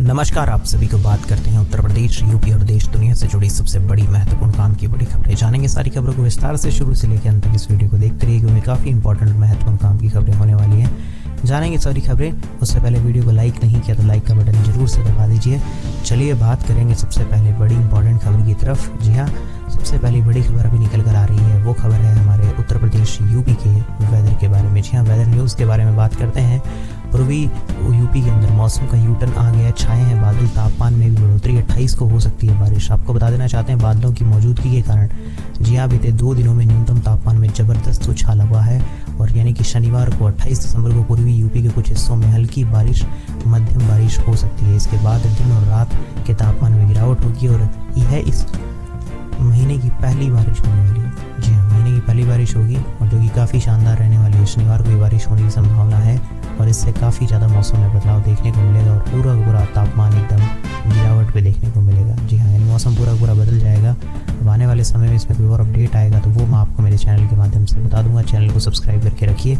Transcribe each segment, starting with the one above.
नमस्कार, आप सभी को बात करते हैं उत्तर प्रदेश, यूपी और देश दुनिया से जुड़ी सबसे बड़ी महत्वपूर्ण काम की बड़ी खबरें। जानेंगे सारी खबरों को विस्तार से शुरू से लेकर अंत तक इस वीडियो को देखते रहिए, क्योंकि काफ़ी इंपॉर्टेंट महत्वपूर्ण काम की खबरें होने वाली हैं। जानेंगे सारी खबरें। उससे पहले वीडियो को लाइक नहीं किया तो लाइक का बटन जरूर से दबा दीजिए। चलिए बात करेंगे सबसे पहले बड़ी इंपॉर्टेंट खबर की तरफ। जी हाँ, सबसे पहली बड़ी खबर अभी निकल कर आ रही है। वो खबर है हमारे उत्तर प्रदेश यूपी के वेदर के बारे में। जी हाँ, वेदर न्यूज़ के बारे में बात करते हैं। पूर्वी यूपी के अंदर मौसम का यूटर्न आ गया, छाए हैं बादल, तापमान में भी बढ़ोतरी, 28 को हो सकती है बारिश। आपको बता देना चाहते हैं बादलों की मौजूदगी के कारण जी हाँ बीते 2 दिनों में न्यूनतम तापमान में ज़बरदस्त उछाल हुआ है, और यानी कि शनिवार को 28 दिसंबर को पूर्वी यूपी के कुछ हिस्सों में हल्की बारिश, मध्यम बारिश हो सकती है। इसके बाद दिन और रात के तापमान में गिरावट होगी और यह इस महीने की पहली बारिश होने वाली है। जी हाँ, महीने की पहली बारिश होगी और जो कि काफ़ी शानदार रहने वाली है। शनिवार को भी बारिश होने की संभावना है और इससे काफ़ी ज़्यादा मौसम में बदलाव देखने को मिलेगा और पूरा तापमान एकदम गिरावट पे देखने को मिलेगा। जी हाँ, यानी मौसम पूरा बदल जाएगा। अब आने वाले समय में इसमें कोई और अपडेट आएगा तो वो मैं आपको मेरे चैनल के माध्यम से बता दूंगा। चैनल को सब्सक्राइब करके रखिए।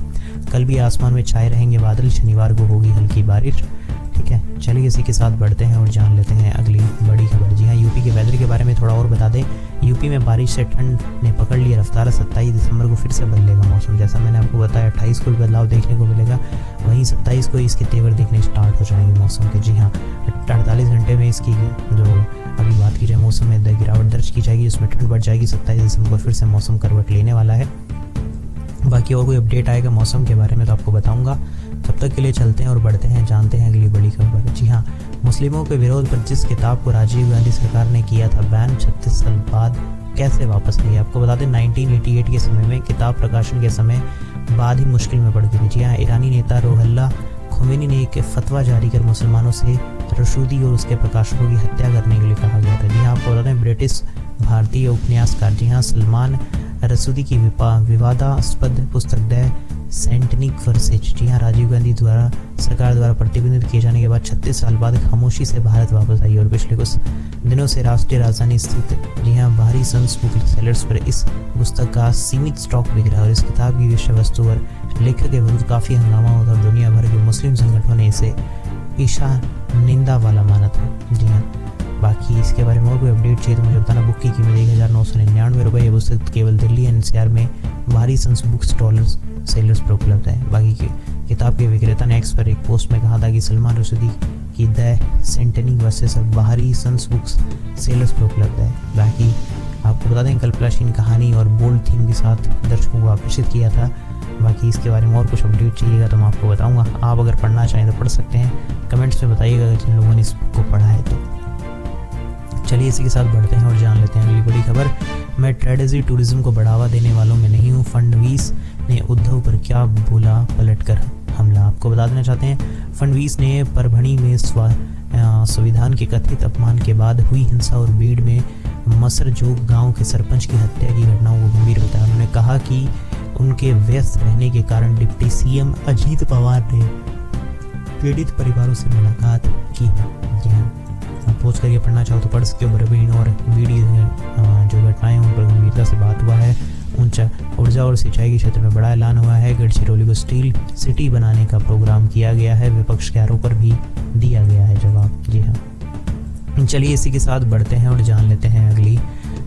कल भी आसमान में छाए रहेंगे बादल, शनिवार को होगी हल्की बारिश। ठीक है, चलिए इसी के साथ बढ़ते हैं और जान लेते हैं अगली बड़ी खबर। जी हाँ, यूपी के वेदर के बारे में थोड़ा और बता दें। यूपी में बारिश से ठंड ने पकड़ लिया रफ्तार। 27 दिसंबर को फिर से बदलेगा मौसम। जैसा मैंने आपको बताया 28 को भी बदलाव देखने को मिलेगा, वहीं 27 को इसके तेवर दिखने स्टार्ट हो जाएंगे मौसम के। जी हाँ, 48 घंटे में इसकी जो अभी बात की जाए मौसम में गिरावट दर्ज की जाएगी, उसमें ठंड बढ़ जाएगी। 27 दिसंबर को फिर से मौसम करवट लेने वाला है। बाकी और कोई अपडेट आएगा मौसम के बारे में तो आपको बताऊंगा। तब तक के लिए चलते हैं और बढ़ते हैं, जानते हैं अगली बड़ी खबर। जी हाँ, मुस्लिमों के विरोध पर जिस किताब को राजीव गांधी सरकार ने किया था बैन, 36 साल बाद कैसे वापस आई। आपको बता दें 1988 के समय में किताब प्रकाशन के समय बाद ही मुश्किल में पड़ गई थी। जी हाँ, ईरानी नेता रुहुल्लाह खोमेनी ने एक फतवा जारी कर मुसलमानों से रसूदी और उसके प्रकाशकों की हत्या करने के लिए कहा गया था। जी हाँ, आपको बता दें ब्रिटिश भारतीय उपन्यासकार जी हाँ सलमान रसूदी की विवादास्पद पुस्तक द सेंटनिक वर्सेज जी हाँ राजीव गांधी द्वारा सरकार द्वारा प्रतिबंधित किए जाने के बाद 36 साल बाद खामोशी से भारत वापस आई, और पिछले कुछ दिनों से राष्ट्रीय राजधानी स्थित जी हाँ बाहरी सन्स बुक सेलर्स पर इस पुस्तक का सीमित स्टॉक बिक रहा है। और इस किताब की विषय वस्तु पर लेखक के विरुद्ध काफ़ी हंगामा होता और दुनिया भर के मुस्लिम संगठनों ने इसे ईशा निंदा वाला माना था। जी हाँ, बाकी इसके बारे में और कोई अपडेट चाहिए तो मुझे बताना। बुक की कीमत 1999 रुपये। ये पुस्तक केवल दिल्ली एनसीआर में बाहरी सन्स बुक स्टॉलर्स सेलर्स पर उपलब्ध है। बाकी की किताब के विक्रेता ने एक्स पर एक पोस्ट में कहा था कि सलमान रसूदी की द सेंटनिक वर्सेस बाहरी सन्स बुक्स सेलर्स पर उपलब्ध है। बाकी आपको बता दें कल्पनाशील कहानी और बोल्ड थीम के साथ दर्शकों को आकर्षित किया था। बाकी इसके बारे में और कुछ अपडेट चाहिएगा तो मैं आपको बताऊँगा। आप अगर पढ़ना चाहें तो पढ़ सकते हैं, कमेंट्स में बताइएगा अगर जिन लोगों ने इस बुक को पढ़ा है तो। चलिए इसी के साथ बढ़ते हैं और जान लेते हैं अगली बड़ी खबर। मैं ट्रेडिशनल टूरिज्म को बढ़ावा देने वालों में नहीं हूँ, फडणवीस ने उद्धव पर क्या बोला, पलटकर हमला। आपको बता देना चाहते हैं फडणवीस ने परभणी में संविधान के कथित अपमान के बाद हुई हिंसा और भीड़ में मसरजोग गांव के सरपंच की हत्या की घटनाओं को गंभीर बताया। उन्होंने कहा कि उनके व्यस्त रहने के कारण डिप्टी सीएम अजीत पवार ने पीड़ित परिवारों से मुलाकात की है। जी हाँ, पोस्ट करके पढ़ना चाहो तो पढ़ सकते हो। बरबीन और बीडी जो घटनाएं उन पर गंभीरता से बात हुआ है। ऊर्जा और सिंचाई के क्षेत्र में बड़ा ऐलान हुआ है। गढ़चिरौली को स्टील सिटी बनाने का प्रोग्राम किया गया है। विपक्ष के आरोप पर भी दिया गया है जवाब। जी हाँ, चलिए इसी के साथ बढ़ते हैं और जान लेते हैं अगली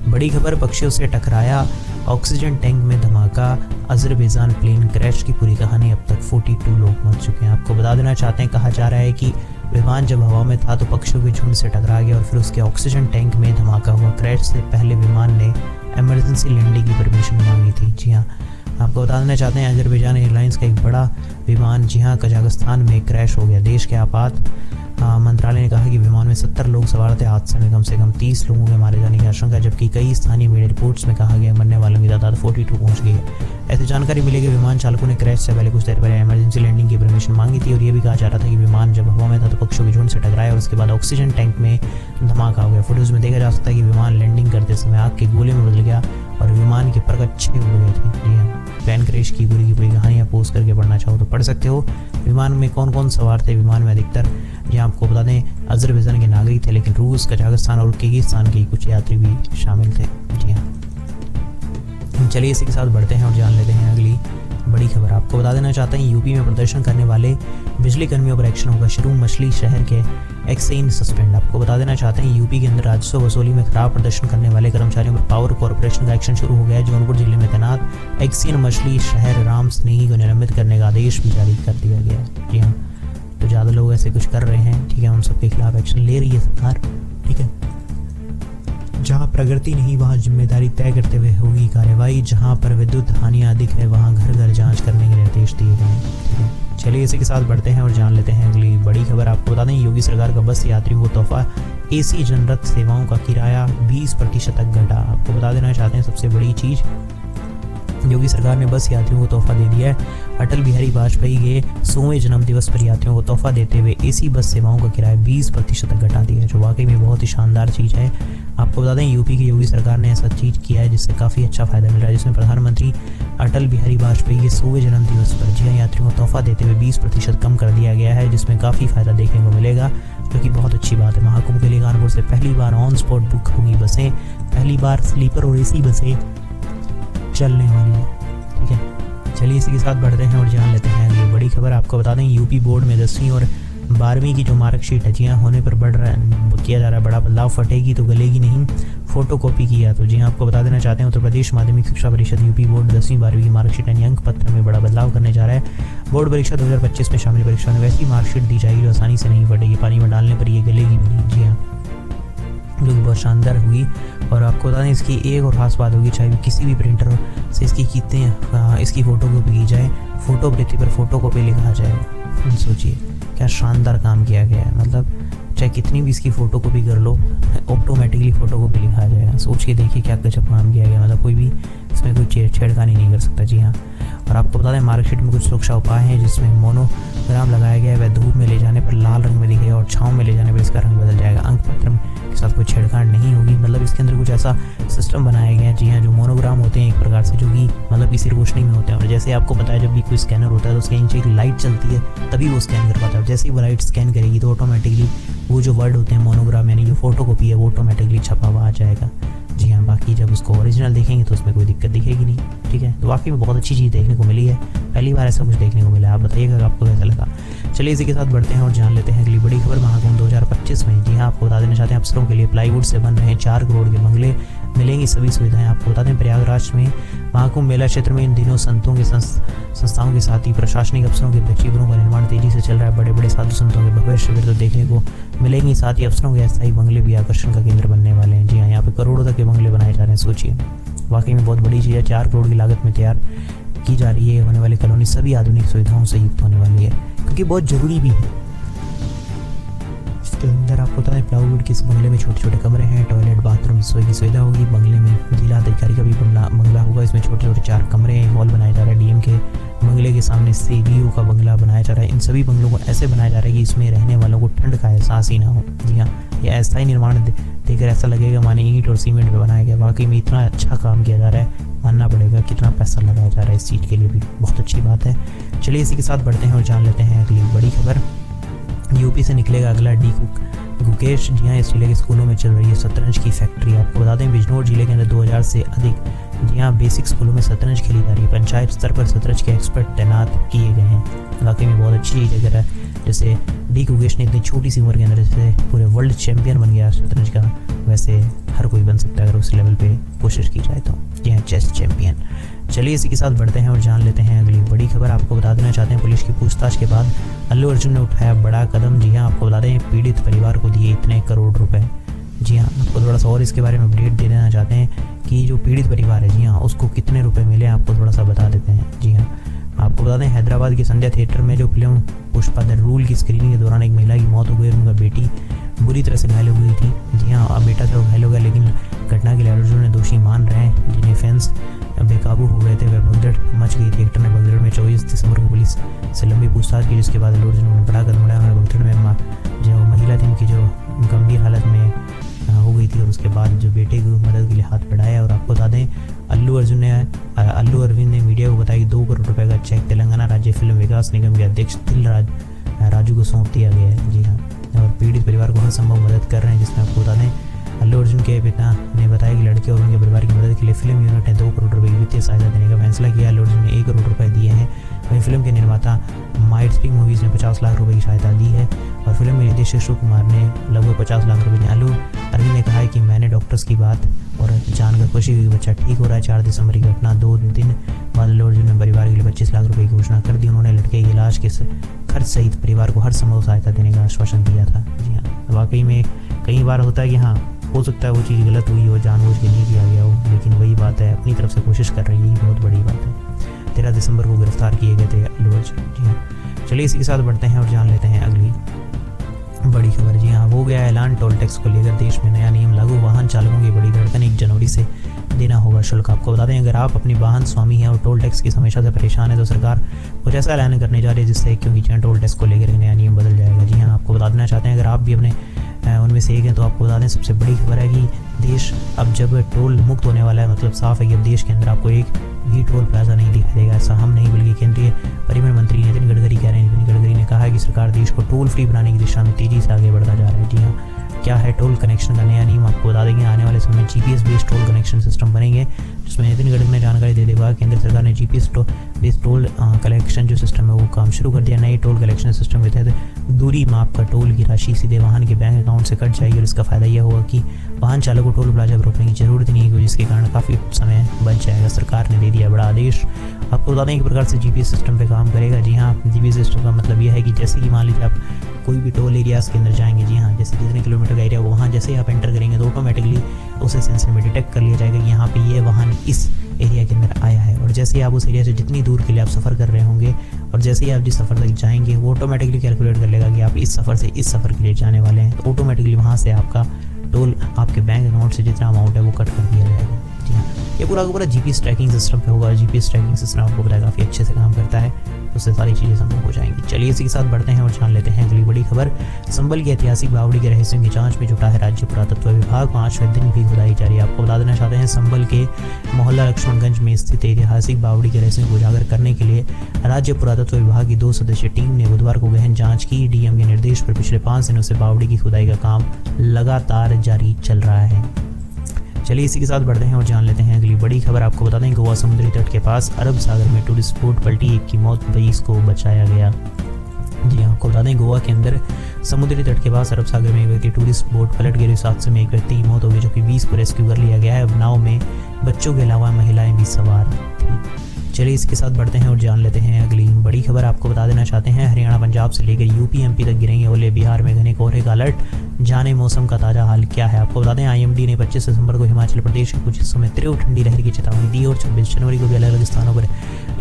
बड़ी खबर। पक्षियों से टकराया ऑक्सीजन टैंक में धमाका, अजरबैजान प्लेन क्रैश की पूरी कहानी। अब तक 42 लोग मर चुके हैं। आपको बता देना चाहते हैं कहा जा रहा है कि विमान जब हवा में था तो पक्षियों के झुंड से टकरा गया और फिर उसके ऑक्सीजन टैंक में धमाका हुआ। क्रैश से पहले विमान ने इमरजेंसी लैंडिंग की परमिशन मांगी थी। जी हाँ, आपको बता देना चाहते हैं अजरबैजान एयरलाइंस का एक बड़ा विमान जी हाँ कजाकिस्तान में क्रैश हो गया। देश के आपात मंत्रालय ने कहा कि विमान में 70 लोग सवार थे। हादसे में कम से कम 30 लोगों के मारे जाने की आशंका, जबकि कई स्थानीय मीडिया रिपोर्ट्स में कहा गया मरने वालों की तादाद 42 पहुंच गई है। ऐसी जानकारी मिली कि विमान चालकों ने क्रैश से पहले कुछ देर पहले इमरजेंसी लैंडिंग की परमिशन मांगी थी और ये भी कहा जा रहा था कि विमान जब हवा में था तो पक्षियों के झुंड से टकराया और उसके बाद ऑक्सीजन टैंक में धमाका हो गया। फुटेज में देखा जा सकता है कि विमान लैंडिंग करते समय आग के गोले में बदल गया और विमान के पर अच्छे उड़ गए थे। जी हाँ, प्लेन क्रैश की पूरी कहानियाँ पोस्ट करके पढ़ना चाहो तो पढ़ सकते हो। विमान में कौन कौन सवार थे? विमान में अधिकतर जहाँ आपको बता दें अजरबैजान के नागरिक थे, लेकिन रूस, कजाकिस्तान और किर्गिस्तान के कुछ यात्री भी शामिल थे। जी हाँ, चलिए इसी के साथ बढ़ते हैं और जान लेते हैं अगली बड़ी खबर आपको बता देना चाहते हैं, यूपी में प्रदर्शन करने वाले बिजली कर्मियों पर एक्शन होगा शुरू, मछली शहर के एक्साइन सस्पेंड। आपको बता देना चाहते हैं, यूपी के अंदर राजस्व वसूली में खराब प्रदर्शन करने वाले कर्मचारियों पर पावर कॉर्पोरेशन का एक्शन शुरू हो गया है। जौनपुर जिले में तैनात एक्साइन मछली शहर राम स्नेही को निलंबित करने का आदेश भी जारी कर दिया गया है। जी हाँ, तो ज़्यादा लोग ऐसे कुछ कर रहे हैं, ठीक है, उन सबके खिलाफ एक्शन ले रही है सरकार, ठीक है। जहां प्रगति नहीं वहां जिम्मेदारी तय करते हुए होगी कार्रवाई, जहां पर विद्युत हानियां अधिक है वहां घर घर जांच करने के निर्देश दिए गए हैं, ठीक है। चलिए इसी के साथ बढ़ते हैं और जान लेते हैं अगली बड़ी खबर। आपको बता दें, योगी सरकार का बस यात्रियों को तोहफा, एसी जनरत सेवाओं का किराया 20% तक घटा। आपको बता देना चाहते हैं, सबसे बड़ी चीज़, योगी सरकार ने बस यात्रियों को तोहफा दे दिया है। अटल बिहारी वाजपेयी के 100वें जन्मदिवस पर यात्रियों को तोहफा देते हुए एसी बस सेवाओं का किराया 20% तक घटा दिया है, जो वाकई में बहुत ही शानदार चीज़ है। आपको बता दें, यूपी की योगी सरकार ने ऐसा चीज़ किया है जिससे काफ़ी अच्छा फ़ायदा मिल रहा है, जिसमें प्रधानमंत्री अटल बिहारी वाजपेयी के 100वें जन्मदिवस पर जी हाँ यात्रियों को तोहफा देते हुए 20% कम कर दिया गया है, जिसमें काफ़ी फ़ायदा देखने को मिलेगा, जो कि बहुत अच्छी बात है। महाकुंभ के लिए कानपुर से पहली बार ऑन स्पॉट बुक होंगी बसें, पहली बार स्लीपर और एसी बसें चलने वाली है, ठीक है। चलिए इसी के साथ बढ़ते हैं और जान लेते हैं अगली बड़ी खबर। आपको बता दें, यूपी बोर्ड में 10वीं और 12वीं की जो मार्कशीट है, जी हाँ, होने पर किया जा रहा है बड़ा बदलाव, फटेगी तो गलेगी नहीं, फोटो कॉपी किया तो। जी हाँ, आपको बता देना चाहते हैं, उत्तर प्रदेश माध्यमिक शिक्षा परिषद यूपी बोर्ड 10वीं 12वीं की मार्कशीट यानी अंक पत्र में बड़ा बदलाव करने जा रहा है। बोर्ड परीक्षा 2025 में शामिल परीक्षा में वैसी मार्कशीट दी जाएगी जो आसानी से नहीं फटेगी, पानी में डालने पर ये गलेगी भी नहीं। जी हाँ, जो कि बहुत शानदार हुई। और आपको बता दें, इसकी एक और ख़ास बात होगी, चाहे किसी भी प्रिंटर से इसकी फ़ोटो कॉपी की जाए, फ़ोटो प्रति पर फ़ोटो कॉपी लिखा जाए। सोचिए क्या शानदार काम किया गया है, मतलब चाहे कितनी भी इसकी फ़ोटो कॉपी कर लो, ऑटोमेटिकली फ़ोटो कॉपी लिखा जाएगा। सोच के देखिए क्या गजब काम किया गया, मतलब कोई भी इसमें कोई छेड़खानी नहीं कर सकता। जी हाँ, और आपको बता दें, मार्कशीट में कुछ सुरक्षा उपाय हैं, जिसमें मोनोग्राम लगाया गया है, वह धूप में ले जाने पर लाल रंग में दिखेगा और छाँव में ले जाने पर इसका रंग बदल जाएगा। अंक पत्र के साथ कोई छेड़छाड़ नहीं होगी, मतलब इसके अंदर कुछ ऐसा सिस्टम बनाया गया है। जी हाँ, जो मोनोग्राम होते हैं एक प्रकार से, जो कि मतलब किसी रोशनी में होते हैं, और जैसे आपको पता है जब भी कोई स्कैनर होता है तो उसके नीचे एक लाइट चलती है, तभी वो स्कैन कर पाता है। जैसे ही वो लाइट स्कैन करेगी तो ऑटोमेटिकली वो जो वर्ड होते हैं मोनोग्राम यानी जो फोटो कॉपी है वो ऑटोमेटिकली छपा हुआ आ जाएगा। जी हाँ, बाकी जब उसको ओरिजिनल देखेंगे तो उसमें कोई दिक्कत दिखेगी नहीं, ठीक है। तो वाकई में बहुत अच्छी चीज़ देखने को मिली है, पहली बार ऐसा कुछ देखने को मिला है। आप बताइएगा आपको कैसा लगा। चलिए इसी के साथ बढ़ते हैं और जान लेते हैं अगली बड़ी खबर। महाकुंभ 2025 में जी हाँ, आपको बता देना चाहते हैं, अफसरों के लिए प्लाईवुड से बन रहे 4 करोड़ के बंगले, मिलेंगी सभी सुविधाएं। आपको बता दें, प्रयागराज में महाकुंभ मेला क्षेत्र में इन दिनों संतों के संस्थाओं के साथ ही प्रशासनिक अफसरों के शिविरों का निर्माण तेजी से चल रहा है। बड़े बड़े साधु संतों के भव्य शिविर तो देखने को मिलेंगे, साथ ही अफसरों के अस्थायी बंगले भी आकर्षण का केंद्र बनने वाले हैं। जी हाँ, यहाँ पे करोड़ों तक के बंगले बनाए जा रहे हैं। सोचिए, वाकई में बहुत बड़ी चीज़ है। 4 करोड़ की लागत में तैयार की जा रही है होने वाली कॉलोनी सभी आधुनिक सुविधाओं से युक्त होने वाली है, क्योंकि बहुत ज़रूरी भी है। इसके अंदर आपको बता दें, प्लाईवुड के इस बंगले में छोटे छोटे कमरे हैं, टॉयलेट बाथरूम सोए की सुविधा होगी। बंगले में जिला अधिकारी का भी बंगला होगा, इसमें छोटे छोटे 4 कमरे, हॉल बनाया जा रहा है। डीएम के बंगले के सामने सीडीओ का बंगला बनाया जा रहा है। इन सभी बंगलों को ऐसे बनाया जा रहा है कि इसमें रहने वालों को ठंड का एहसास ही ना हो। जी हाँ, यह अस्थायी निर्माण देखकर ऐसा लगेगा माने ईंट और सीमेंट में बनाया गया। वाकई में इतना अच्छा काम किया जा रहा है, मानना पड़ेगा। कितना पैसा लगाया जा रहा है इस चीज़ के लिए भी, बहुत अच्छी बात है। चलिए इसी के साथ बढ़ते हैं और जान लेते हैं अगली बड़ी खबर। यूपी से निकलेगा अगला डी गुकेश। जी हाँ, इस जिले के स्कूलों में चल रही है शतरंज की फैक्ट्री। आपको बता दें, बिजनौर जिले के अंदर 2000 से अधिक जी हाँ बेसिक स्कूलों में शतरंज खेली जा रही है। पंचायत स्तर पर शतरंज के एक्सपर्ट तैनात किए गए हैं। वाकई में बहुत अच्छी चीज़ है। जैसे डी गुकेश ने इतनी छोटी सी उम्र के अंदर जैसे पूरे वर्ल्ड चैंपियन बन गया शतरंज का, वैसे हर कोई बन सकता है अगर उस लेवल पे कोशिश की जाए तो। जी हाँ, चेस चैंपियन। चलिए इसी के साथ बढ़ते हैं और जान लेते हैं अगली बड़ी खबर। आपको बता देना चाहते हैं, पुलिस की पूछताछ के बाद अल्लू अर्जुन ने उठाया बड़ा कदम। जी हाँ, आपको बता दें, पीड़ित परिवार को दिए इतने करोड़ रुपए। जी हाँ, आपको थोड़ा सा और इसके बारे में अपडेट दे देना चाहते हैं कि जो पीड़ित परिवार है, जी हाँ, उसको कितने रुपए मिले, आपको थोड़ा सा बता देते हैं। जी हाँ, आपको बता दें, हैदराबाद के संध्या थिएटर में जो फिल्म पुष्पा द रूल की स्क्रीनिंग के दौरान एक महिला की मौत हो गई और उनका बेटी बुरी तरह से घायल हो गई थी। जी हाँ, अब बेटा तो घायल हो गया, लेकिन घटना के लिए अर्जुन ने दोषी मान रहे हैं, जिन्हें फैंस बेकाबू हो गए थे। वह भगदड़ मच गई थी। एक्टर ने भगदड़ में 24 दिसंबर को पुलिस से लंबी पूछताछ की, जिसके बाद अर्जुन ने बड़ा कदम उठाया। भगदड़ में जो महिला थी उनकी जो गंभीर हालत में हो गई थी, और उसके बाद जो बेटे की मदद के लिए हाथ बढ़ाया। और आपको बता दें, अल्लू अरविंद ने मीडिया को बताया कि 2 करोड़ रुपए का चेक तेलंगाना राज्य फिल्म विकास निगम के अध्यक्ष दिल राजू को सौंप दिया गया है। जी हाँ, और पीड़ित परिवार को हर संभव मदद कर रहे हैं, जिसमें आपको बता दें अल्लू अर्जुन के पिता ने बताया कि लड़के और उनके परिवार की मदद के लिए फिल्म यूनिट ने 2 करोड़ रुपए की वित्तीय सहायता देने का फैसला किया। अल्लू अर्जुन ने 1 करोड़ रुपए दिए हैं। वहीं फिल्म के निर्माता माइट स्प्रिंग मूवीज़ ने 50 लाख रुपए की सहायता दी है और फिल्म के निर्देशक शिव कुमार ने लगभग 50 लाख रुपए दिए। अल्लू अर्जुन ने कहा है कि मैंने डॉक्टर्स की बात और जानकर खुशी हुई कि बच्चा ठीक हो रहा है। 4 दिसंबर की घटना 2 दिन बाद अल्लू अर्जुन ने परिवार के लिए 25 लाख रुपए की घोषणा कर दी। उन्होंने लड़के के इलाज के खर्च सहित परिवार को हर संभव सहायता देने का आश्वासन दिया था। जी हाँ, वाकई में कई बार होता है कि हाँ हो सकता है वो चीज़ गलत हुई हो, जानबूझ के नहीं किया गया हो, लेकिन वही बात है अपनी तरफ से कोशिश कर रही है, बहुत बड़ी बात है। 13 दिसंबर को गिरफ्तार किए गए थे अल्लू अर्जुन। जी हाँ, चलिए इसी के साथ बढ़ते हैं और जान लेते हैं अगली बड़ी खबर। जी हाँ, हो गया ऐलान टोल टैक्स को लेकर देश में नया नियम लागू। वाहन चालकों की बड़ी धड़कन, 1 जनवरी से देना होगा शुल्क। आपको बता दें अगर आप अपनी वाहन स्वामी हैं और टोल टैक्स की समस्या से परेशान है तो सरकार कुछ ऐसा ऐलान करने जा रही है जिससे क्योंकि टोल टैक्स को लेकर नया नियम बदल जाएगा। जी हाँ, आपको बता देना चाहते हैं अगर आप भी अपने उनमें से एक हैं तो आपको बता दें सबसे बड़ी खबर है कि देश अब जब टोल मुक्त होने वाला है, मतलब साफ है कि अब देश के अंदर आपको एक भी टोल प्लाजा नहीं दिखाई देगा। ऐसा हम नहीं बल्कि केंद्रीय परिवहन मंत्री नितिन गडकरी कह रहे हैं। नितिन गडकरी ने कहा है कि सरकार देश को टोल फ्री बनाने की दिशा में तेजी से आगे बढ़ता जा रहा है। जी हाँ, क्या है टोल कनेक्शन का नया नियम, आपको बता देंगे। आने वाले समय में GPS based toll connection system बनेंगे, जिसमें नितिन गडकरी ने जानकारी देते हुए केंद्र सरकार ने जीपीएस बेस्ड टोल कलेक्शन जो सिस्टम है वो काम शुरू कर दिया। नए टोल कलेक्शन सिस्टम के तहत दूरी माप का टोल की राशि सीधे वाहन के बैंक अकाउंट से कट जाएगी और इसका फायदा यह होगा कि वाहन चालक को टोल प्लाजा पर रोकने की जरूरत नहीं होगी, जिसके कारण काफ़ी समय बच जाएगा। सरकार ने दे दिया बड़ा आदेश। आपको बता दें एक प्रकार से जीपीएस सिस्टम पे काम करेगा। जी हाँ, जीपीएस सिस्टम का मतलब यह है कि जैसे कि मान लीजिए आप कोई भी टोल एरियाज़ के अंदर जाएंगे, जी हाँ, जैसे जितने किलोमीटर का एरिया वहाँ जैसे ही आप एंटर करेंगे तो ऑटोमेटिकली उसे सेंसर में डिटेक्ट कर लिया जाएगा कि यहाँ पे ये वाहन इस एरिया के अंदर आया है। और जैसे ही आप उस एरिया से जितनी दूर के लिए आप सफ़र कर रहे होंगे और जैसे ही आप जिस सफ़र तक जाएंगे वो ऑटोमेटिकली कैलकुलेट कर लेगा कि आप इस सफ़र से इस सफ़र के लिए जाने वाले हैं, तो ऑटोमेटिकली वहाँ से आपका टोल आपके बैंक अकाउंट से जितना अमाउंट है वो कट कर दिया जाएगा। जी हाँ, ये पूरा का पूरा जीपीएस ट्रैकिंग सिस्टम पे होगा। जीपीएस ट्रैकिंग सिस्टम आपको पता है काफ़ी अच्छे से काम करता है, उससे सारी चीज़ें संभव हो जाएंगी। चलिए इसी के साथ बढ़ते हैं और जान लेते हैं अगली बड़ी खबर। संभल की ऐतिहासिक बावड़ी के रहस्यों की जांच में जुटा है राज्य पुरातत्व विभाग। 5वें दिन भी खुदाई जारी है। आपको बता देना चाहते हैं संभल के मोहल्ला लक्ष्मणगंज में स्थित ऐतिहासिक बावड़ी के रहस्यों को उजागर करने के लिए राज्य पुरातत्व विभाग की 2 सदस्यीय टीम ने बुधवार को गहन जांच की। डीएम के निर्देश पर पिछले 5 दिनों से बावड़ी की खुदाई का काम लगातार जारी चल रहा है। चलिए इसी के साथ बढ़ते हैं और जान लेते हैं अगली बड़ी खबर। आपको बता दें गोवा समुद्री तट के पास अरब सागर में टूरिस्ट बोट पलटी, 1 की मौत, 22 को बचाया गया। जी हाँ, आपको बता दें गोवा के अंदर समुद्री तट के पास अरब सागर में एक व्यक्ति टूरिस्ट बोट पलट गई। इस हादसे में एक व्यक्ति की मौत हो गई जबकि 20 को रेस्क्यू कर लिया गया है। अब नाव में बच्चों के अलावा महिलाएं भी सवार थी। चलिए इसके साथ बढ़ते हैं और जान लेते हैं अगली बड़ी खबर। आपको बता देना चाहते हैं हरियाणा पंजाब से लेकर यूपी एमपी तक गिरेंगे ओले, बिहार में घने कोहरे का अलर्ट। जाने मौसम का ताज़ा हाल क्या है। आपको बता दें आईएमडी ने 25 दिसंबर को हिमाचल प्रदेश के कुछ हिस्सों में तीव्र ठंडी लहर की चेतावनी दी और 26 जनवरी को भी अलग अलग स्थानों पर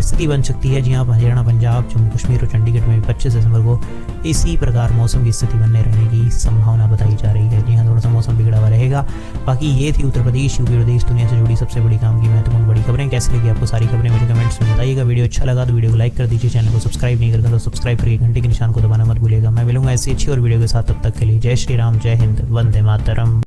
स्थिति बन सकती है। जी हाँ, हरियाणा पंजाब जम्मू कश्मीर और चंडीगढ़ में 25 दिसंबर को इसी प्रकार मौसम की स्थिति बनने रहने की संभावना बताई जा रही है। जी हाँ, थोड़ा सा मौसम बिगड़ा हुआ रहेगा। बाकी ये थी उत्तर प्रदेश यूपी और देश दुनिया से जुड़ी सबसे बड़ी काम की महत्वपूर्ण बड़ी खबरें। कैसे लगी आपको सारी खबरें मुझे कमेंट्स में बताइएगा। वीडियो अच्छा लगा तो वीडियो को लाइक कर दीजिए, चैनल को सब्सक्राइब नहीं करता तो सब्सक्राइब करके घंटे के निशान को दबाना मत भूलिएगा। मैं मिलूंगा ऐसी अच्छी और वीडियो के साथ, तब तक के लिए जय श्री राम, जय हिंद, वंदे मातरम।